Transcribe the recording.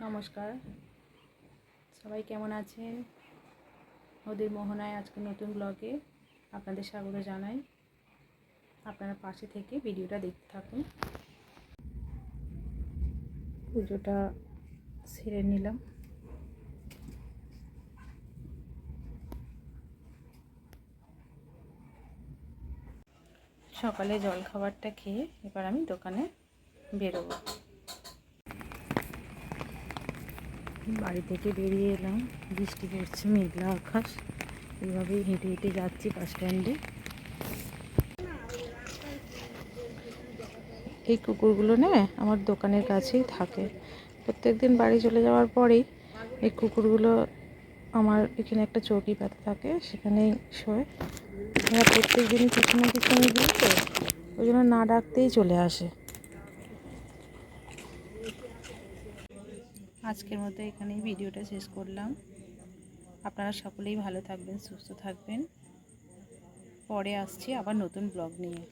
নমস্কার, সবাই কেমন আছেন? নদীর মোহনায় আজকে নতুন ব্লগে আপনাদের স্বাগত জানাই। আপনারা পাশে থেকে ভিডিওটা দেখতে থাকুন। পুজোটা সেরে নিলাম। সকালে জলখাবারটা খেয়ে এবার আমি দোকানে বেরোবো। বাড়ি থেকে বেরিয়ে এলাম, বৃষ্টি পড়ছে, মেঘলা আকাশ। এইভাবেই হেঁটে হেঁটে যাচ্ছি বাস স্ট্যান্ডে। এই কুকুরগুলো না আমার দোকানের কাছেই থাকে। প্রত্যেকদিন বাড়ি চলে যাওয়ার পরেই এই কুকুরগুলো আমার এখানে একটা চৌকি পাতা থাকে, সেখানেই শোয়। ওরা প্রত্যেক দিনই কিছু না কিছু নিয়ে দিই, তো ওই জন্য না ডাকতেই চলে আসে। আজকের মতো এখানেই ভিডিওটা শেষ করলাম। আপনারা সকলেই ভালো থাকবেন, সুস্থ থাকবেন। পরে আসছি আবার নতুন ব্লগ নিয়ে।